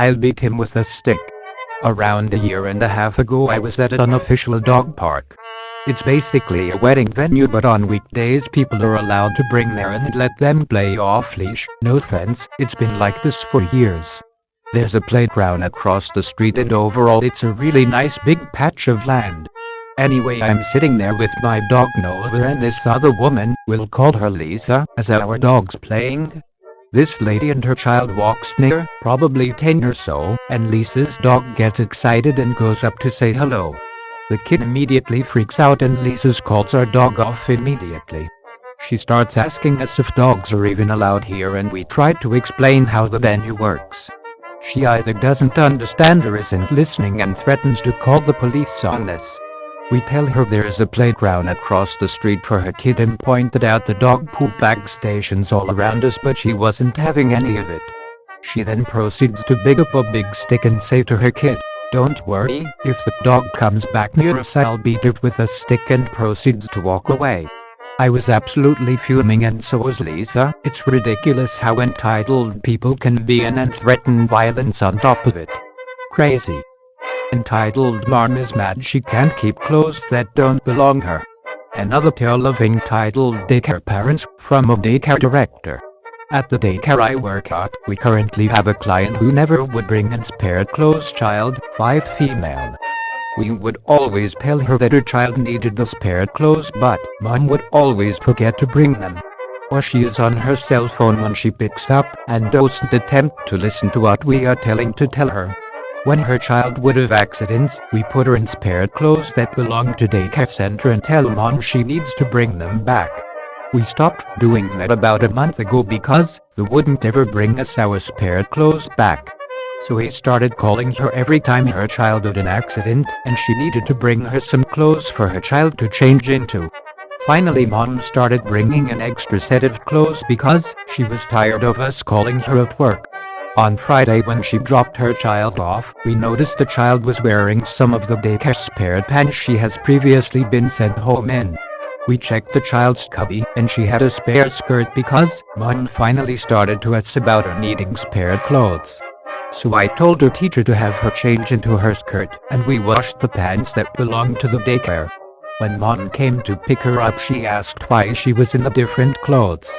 I'll beat him with a stick. Around a year and a half ago I was at an unofficial dog park. It's basically a wedding venue, but on weekdays people are allowed to bring there and let them play off-leash. No offense, it's been like this for years. There's a playground across the street and overall it's a really nice big patch of land. Anyway, I'm sitting there with my dog Nova and this other woman, we'll call her Lisa, as our dog's playing. This lady and her child walks near, probably 10 or so, and Lisa's dog gets excited and goes up to say hello. The kid immediately freaks out and Lisa's calls our dog off immediately. She starts asking us if dogs are even allowed here, and we try to explain how the venue works. She either doesn't understand or isn't listening and threatens to call the police on us. We tell her there is a playground across the street for her kid and pointed out the dog poop bag stations all around us, but she wasn't having any of it. She then proceeds to pick up a big stick and say to her kid, "Don't worry, if the dog comes back near us I'll beat it with a stick," and proceeds to walk away. I was absolutely fuming, and so was Lisa. It's ridiculous how entitled people can be and threaten violence on top of it. Crazy. Entitled mom is mad she can't keep clothes that don't belong her. Another tale of entitled daycare parents, from a daycare director. At the daycare I work at, we currently have a client who never would bring in spared clothes child, 5 female. We would always tell her that her child needed the spared clothes, but mom would always forget to bring them. Or she is on her cell phone when she picks up and doesn't attempt to listen to what we are telling to tell her. When her child would have accidents, we put her in spared clothes that belong to daycare center and tell mom she needs to bring them back. We stopped doing that about a month ago because they wouldn't ever bring us our spared clothes back. So we started calling her every time her child had an accident and she needed to bring her some clothes for her child to change into. Finally mom started bringing an extra set of clothes because she was tired of us calling her at work. On Friday, when she dropped her child off, we noticed the child was wearing some of the daycare spared pants she has previously been sent home in. We checked the child's cubby, and she had a spare skirt because mom finally started to ask about her needing spared clothes. So I told her teacher to have her change into her skirt, and we washed the pants that belonged to the daycare. When mom came to pick her up, she asked why she was in the different clothes.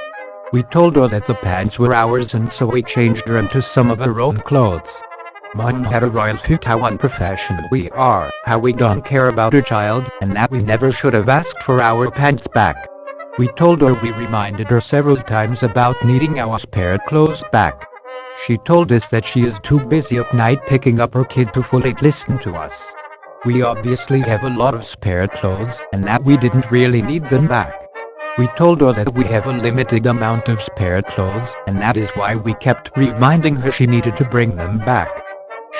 We told her that the pants were ours, and so we changed her into some of her own clothes. Mom had a royal fit how unprofessional we are, how we don't care about her child, and that we never should have asked for our pants back. We told her we reminded her several times about needing our spared clothes back. She told us that she is too busy at night picking up her kid to fully listen to us. We obviously have a lot of spared clothes, and that we didn't really need them back. We told her that we have a limited amount of spared clothes, and that is why we kept reminding her she needed to bring them back.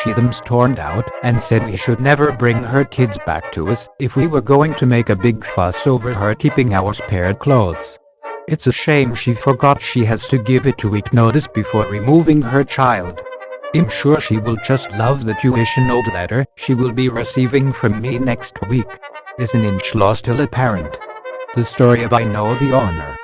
She then stormed out and said we should never bring her kids back to us if we were going to make a big fuss over her keeping our spared clothes. It's a shame she forgot she has to give a 2-week notice before removing her child. I'm sure she will just love the tuition note letter she will be receiving from me next week. Isn't inshallah still a parent? The story of I know the owner.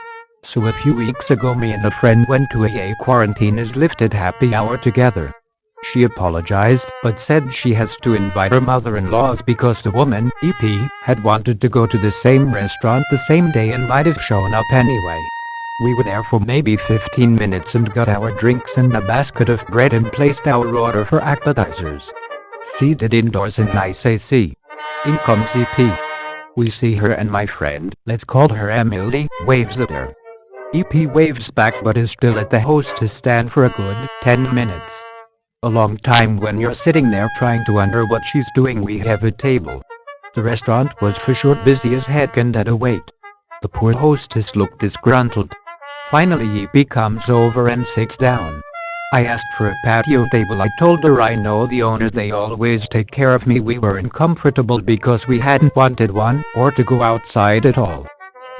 So a few weeks ago me and a friend went to a quarantine is lifted happy hour together. She apologized, but said she has to invite her mother-in-laws because the woman, EP, had wanted to go to the same restaurant the same day and might have shown up anyway. We were there for maybe 15 minutes and got our drinks and a basket of bread and placed our order for appetizers. Seated indoors in nice AC. In comes EP. We see her and my friend, let's call her Emily, waves at her. EP waves back but is still at the hostess stand for a good 10 minutes. A long time when you're sitting there trying to wonder what she's doing. We have a table. The restaurant was for sure busy as heck and had a wait. The poor hostess looked disgruntled. Finally EP comes over and sits down. I asked for a patio table. I told her I know the owner, they always take care of me. We were uncomfortable because we hadn't wanted one or to go outside at all.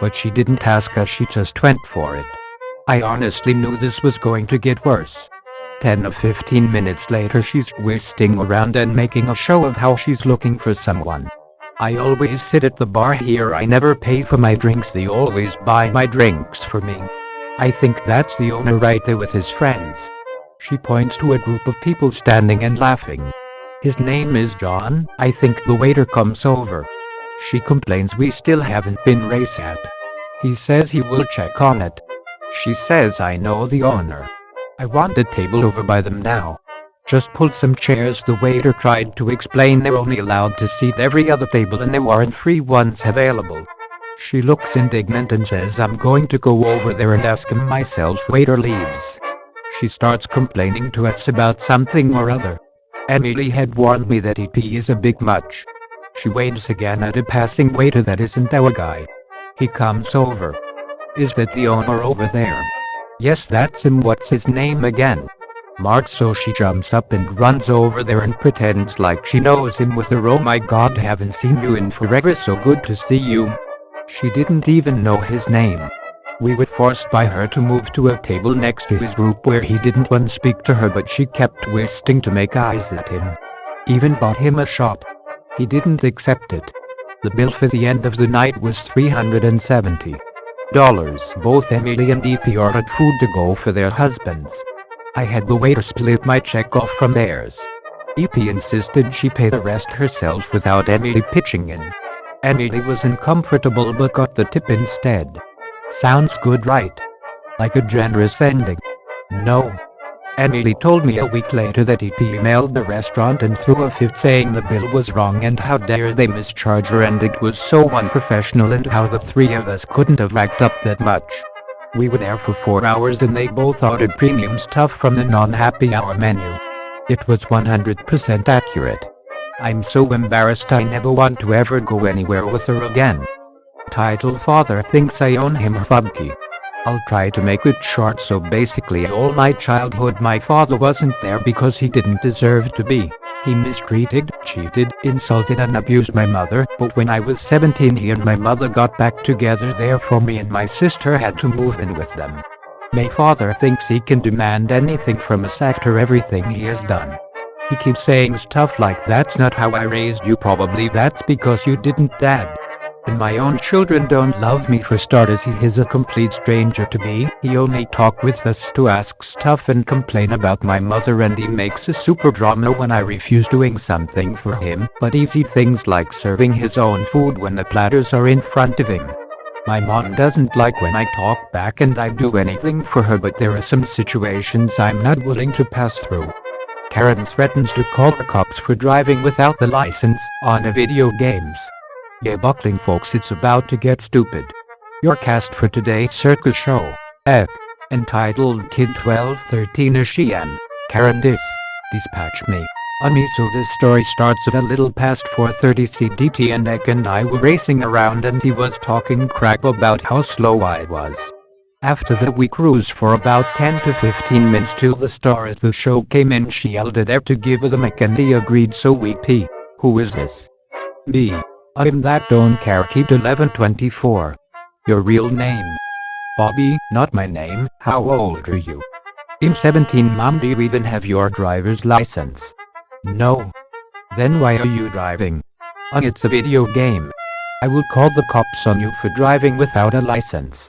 But she didn't ask us, she just went for it. I honestly knew this was going to get worse. 10 or 15 minutes later she's twisting around and making a show of how she's looking for someone. I always sit at the bar here, I never pay for my drinks, they always buy my drinks for me. I think that's the owner right there with his friends. She points to a group of people standing and laughing. His name is John. I think the waiter comes over. She complains we still haven't been reset. He says he will check on it. She says I know the owner. I want a table over by them now. Just pull some chairs. The waiter tried to explain they're only allowed to seat every other table and there weren't free ones available. She looks indignant and says I'm going to go over there and ask him myself. Waiter leaves. She starts complaining to us about something or other. Emily had warned me that EP is a bit much. She waves again at a passing waiter. That isn't our guy. He comes over. Is that the owner over there? Yes, that's him. What's his name again? Mark. So she jumps up and runs over there and pretends like she knows him with her, oh my god, haven't seen you in forever, so good to see you. She didn't even know his name. We were forced by her to move to a table next to his group where he didn't want to speak to her, but she kept twisting to make eyes at him. Even bought him a shot. He didn't accept it. The bill for the end of the night was $370. Both Emily and EP ordered food to go for their husbands. I had the waiter split my check off from theirs. EP insisted she pay the rest herself without Emily pitching in. Emily was uncomfortable but got the tip instead. Sounds good, right? Like a generous ending. No. Emily told me a week later that EP emailed the restaurant and threw a fit saying the bill was wrong and how dare they mischarge her and it was so unprofessional and how the three of us couldn't have racked up that much. We were there for 4 hours and they both ordered premium stuff from the non-happy hour menu. It was 100% accurate. I'm so embarrassed. I never want to ever go anywhere with her again. Title: Father thinks I own him or Fubkey. I'll try to make it short. So basically all my childhood my father wasn't there because he didn't deserve to be. He mistreated, cheated, insulted and abused my mother, but when I was 17 he and my mother got back together, therefore me and my sister had to move in with them. My father thinks he can demand anything from us after everything he has done. He keeps saying stuff like that's not how I raised you. Probably that's because you didn't, Dad. And my own children don't love me for starters. He is a complete stranger to me. He only talks with us to ask stuff and complain about my mother, and he makes a super drama when I refuse doing something for him, but easy things like serving his own food when the platters are in front of him. My mom doesn't like when I talk back and I do anything for her, but there are some situations I'm not willing to pass through. Karen threatens to call the cops for driving without the license on a video games. Yeah, buckling folks, it's about to get stupid. Your cast for today's circus show, entitled Kid 1213 is she and Karen dispatch me on me. So this story starts at a little past 4:30 CDT and Ek and I were racing around and he was talking crap about how slow I was. After that we cruised for about 10 to 15 minutes till the star of the show came in. She yelled at Ek to give her the mic and he agreed, so we P. Who is this? B. I'm that don't care kid 1124. Your real name? Bobby. Not my name. How old are you? I'm 17. Mom, do you even have your driver's license? No. Then why are you driving? It's a video game. I will call the cops on you for driving without a license.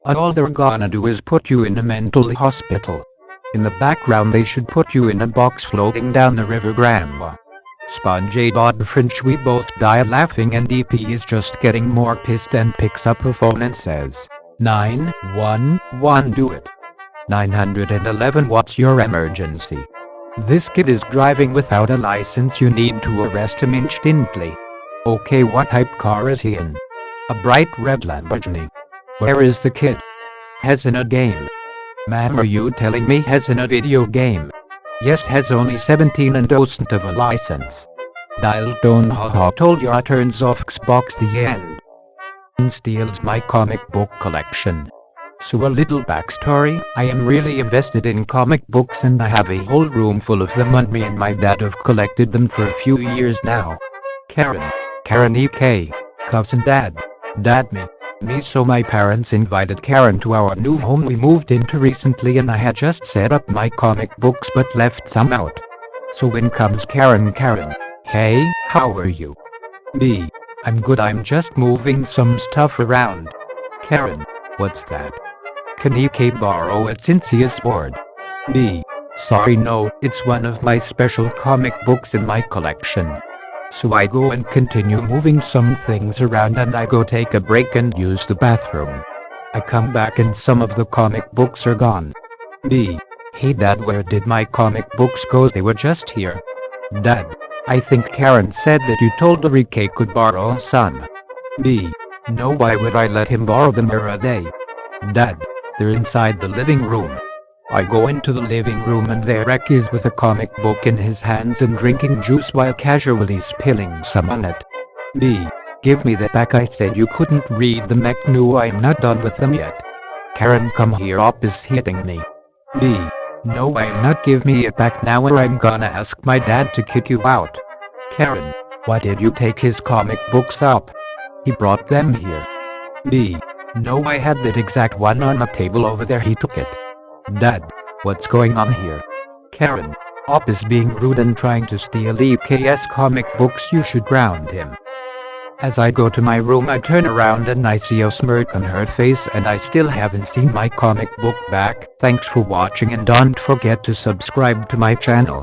All they're gonna do is put you in a mental hospital. In the background they should put you in a box floating down the river Grandma. Sponge Bob French. We both die laughing and EP is just getting more pissed and picks up her phone and says, 911, do it. 911, what's your emergency? This kid is driving without a license. You need to arrest him instantly. Okay, what type car is he in? A bright red Lamborghini. Where is the kid? Has in a game. Ma'am, are you telling me has in a video game? Yes, has only 17 and doesn't have a license. Dial tone haha told you I turns off Xbox the end. And steals my comic book collection. So a little backstory, I am really invested in comic books and I have a whole room full of them and me and my dad have collected them for a few years now. Karen EK, cousin Dad me. So my parents invited Karen to our new home we moved into recently and I had just set up my comic books but left some out. So in comes Karen. Hey, how are you? B. I'm good, I'm just moving some stuff around. Karen. What's that? Can EK borrow it since he is bored? B. Sorry, no, it's one of my special comic books in my collection. So I go and continue moving some things around, and I go take a break and use the bathroom. I come back and some of the comic books are gone. B. Hey Dad, where did my comic books go? They were just here. Dad, I think Karen said that you told Enrique could borrow some. B. No, why would I let him borrow them? Where are they? Dad, they're inside the living room. I go into the living room and there Rick is with a comic book in his hands and drinking juice while casually spilling some on it. B. Give me that back, I said you couldn't read them. Heck no, I'm not done with them yet. Karen, come here, Op is hitting me. B. No, I'm not, give me it back now or I'm gonna ask my dad to kick you out. Karen, why did you take his comic books up? He brought them here. B. No, I had that exact one on a table over there, he took it. Dad, what's going on here? Karen, Op is being rude and trying to steal EK's comic books, you should ground him. As I go to my room, I turn around and I see a smirk on her face, and I still haven't seen my comic book back. Thanks for watching and don't forget to subscribe to my channel.